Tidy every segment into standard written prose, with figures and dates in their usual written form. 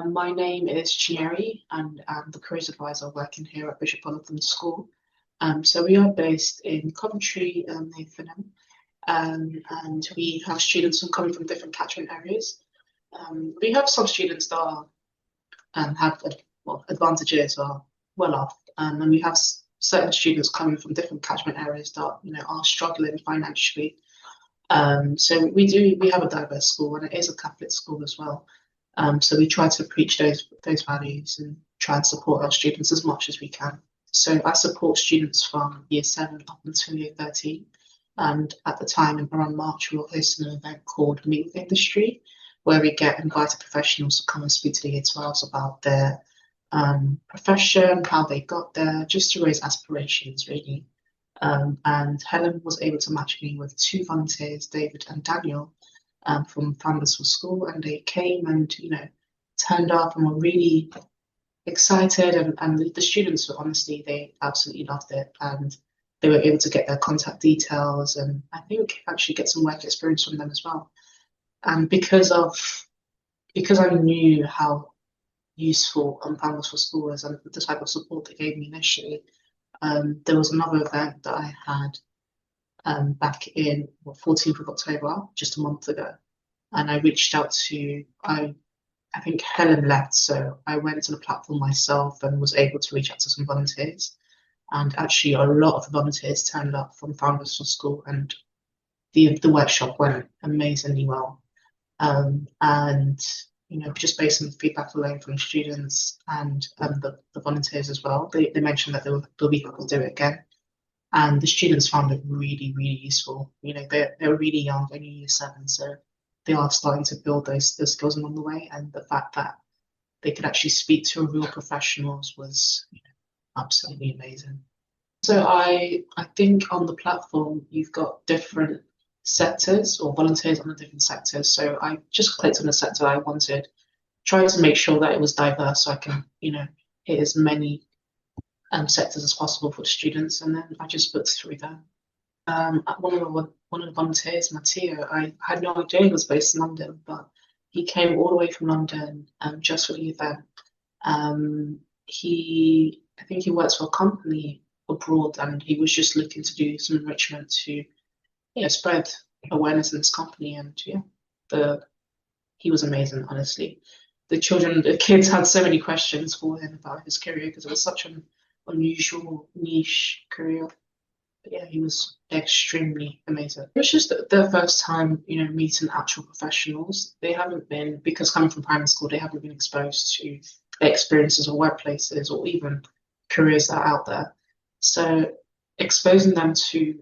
My name is Chinyere, and I'm the careers advisor working here at Bishop Ullathorne School. So we are based in Coventry, Nathan, and we have students who coming from different catchment areas. We have some students that are, have advantages or well off, and we have certain students coming from different catchment areas that are struggling financially. So we have a diverse school, and it is a Catholic school as well. So we try to preach those values and try and support our students as much as we can. So I support students from year 7 up until year 13. And at the time, around March, we were hosting an event called Meet with Industry, where we get invited professionals to come and speak to the year 12s about their profession, how they got there, just to raise aspirations, really. And Helen was able to match me with 2 volunteers, David and Danielle, from Founders for School, and they came and turned up and were really excited, and the students were, honestly, they absolutely loved it, and they were able to get their contact details and I think actually get some work experience from them as well. And because I knew how useful Founders for School was and the type of support they gave me initially, there was another event that I had back in 14th of October, just a month ago. And I reached out to, I think Helen left, so I went to the platform myself and was able to reach out to some volunteers. And actually, a lot of the volunteers turned up from Founders for School, and the workshop went amazingly well. And just based on the feedback alone from students and the volunteers as well, they mentioned that they'll be able to do it again. And the students found it really, really useful. They're really young, only year 7, so they are starting to build those skills along the way. And the fact that they could actually speak to real professionals was absolutely amazing. So I think on the platform, you've got different sectors or volunteers on the different sectors. So I just clicked on the sector I wanted, tried to make sure that it was diverse so I can, hit as many sectors as possible for students, and then I just booked through them. One of the volunteers, Matteo, I had no idea he was based in London, but he came all the way from London just for the event. I think he works for a company abroad, and he was just looking to do some enrichment to spread awareness in this company. And he was amazing, honestly. The kids had so many questions for him about his career because it was such an unusual niche career. But yeah, he was extremely amazing. It was just their first time, meeting actual professionals. They haven't been, because coming from primary school, they haven't been exposed to experiences or workplaces or even careers that are out there. So exposing them to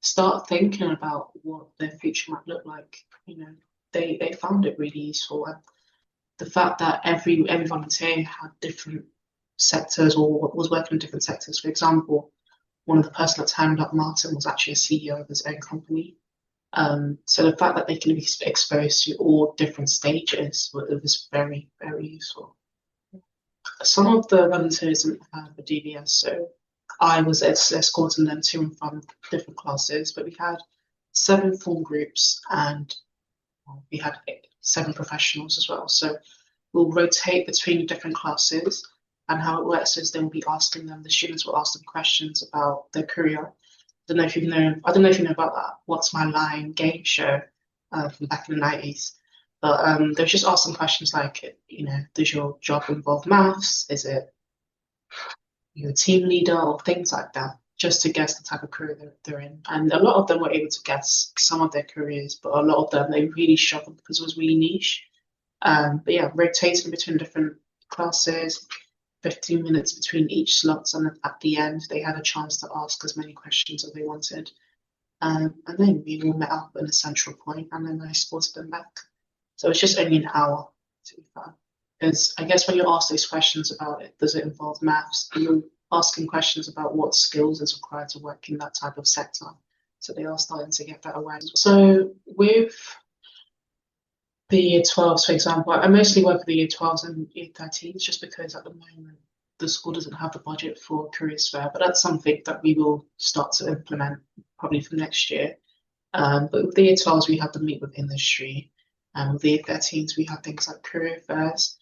start thinking about what their future might look like, they found it really useful. And the fact that every volunteer had different sectors or was working in different sectors. For example, one of the person that turned up, Martin, was actually a CEO of his own company. So the fact that they can be exposed to all different stages was very, very useful. Some of the volunteers didn't have a DBS, so I was escorting them to and from different classes, but we had 7 form groups and we had 7 professionals as well. So we'll rotate between different classes, and how it works is they'll be asking them, the students will ask them questions about their career. I don't know if you know about that What's My Line game show from back in the 90s. But they'll just ask them questions like, does your job involve maths? Is it you're a team leader or things like that, just to guess the type of career they're in. And a lot of them were able to guess some of their careers, but a lot of them, they really struggled because it was really niche. But yeah, rotating between different classes, 15 minutes between each slots, and at the end, they had a chance to ask as many questions as they wanted. And then we all met up in a central point, and then I escorted them back. So it's just only an hour, to be fair. Because I guess when you ask those questions about it, does it involve maths? You're asking questions about what skills is required to work in that type of sector. So they are starting to get that awareness. So with the year 12s, for example, I mostly work with the year 12s and year 13s just because at the moment the school doesn't have the budget for careers fair, but that's something that we will start to implement probably for next year. But with the year 12s, we have to meet with industry. With the 13s, we have things like career fairs,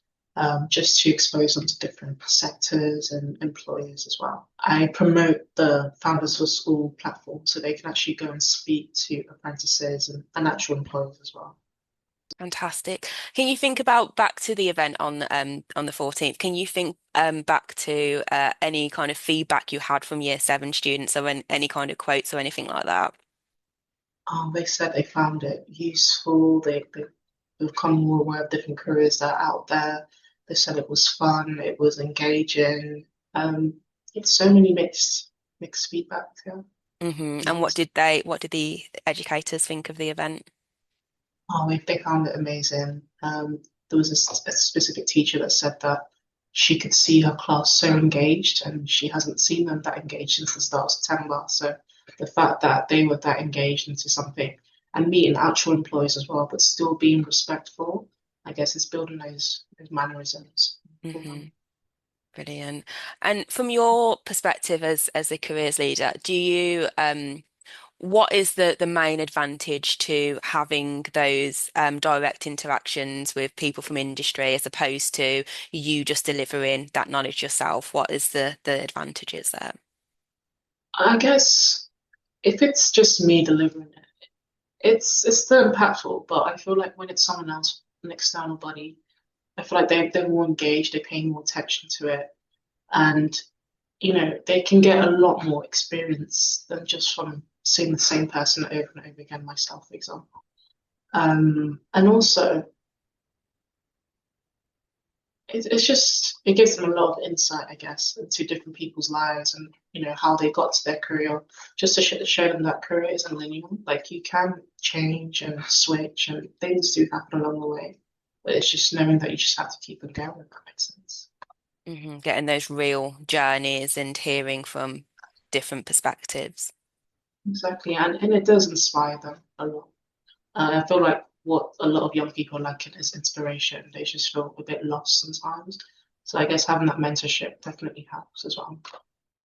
just to expose them to different sectors and employers as well. I promote the Founders for School platform so they can actually go and speak to apprentices and actual employers as well. Fantastic. Can you think about back to the event on the 14th? Can you think back to any kind of feedback you had from year seven students or any kind of quotes or anything like that? They said they found it useful. They've become more aware of different careers that are out there. They said it was fun, it was engaging. It's so many mixed feedback. Yeah. And what did the educators think of the event? Oh, they found it amazing. There was a specific teacher that said that she could see her class so engaged, and she hasn't seen them that engaged since the start of September. So the fact that they were that engaged into something and meeting actual employees as well, but still being respectful, I guess it's building those mannerisms for hmm them. Brilliant. And from your perspective as a careers leader, do you what is the main advantage to having those direct interactions with people from industry as opposed to you just delivering that knowledge yourself? What is the advantages there? I guess if it's just me delivering it, it's still impactful, but I feel like when it's someone else, an external body, I feel like they're more engaged, they're paying more attention to it, and they can get a lot more experience than just from seeing the same person over and over again, myself, for example. And also, it's just, it gives them a lot of insight, I guess, into different people's lives and, how they got to their career, just to show them that career isn't linear. Like, you can change and switch, and things do happen along the way. But it's just knowing that you just have to keep them going, if that makes sense. Getting those real journeys and hearing from different perspectives. Exactly. And it does inspire them a lot. I feel like what a lot of young people lack in is inspiration. They just feel a bit lost sometimes. So I guess having that mentorship definitely helps as well.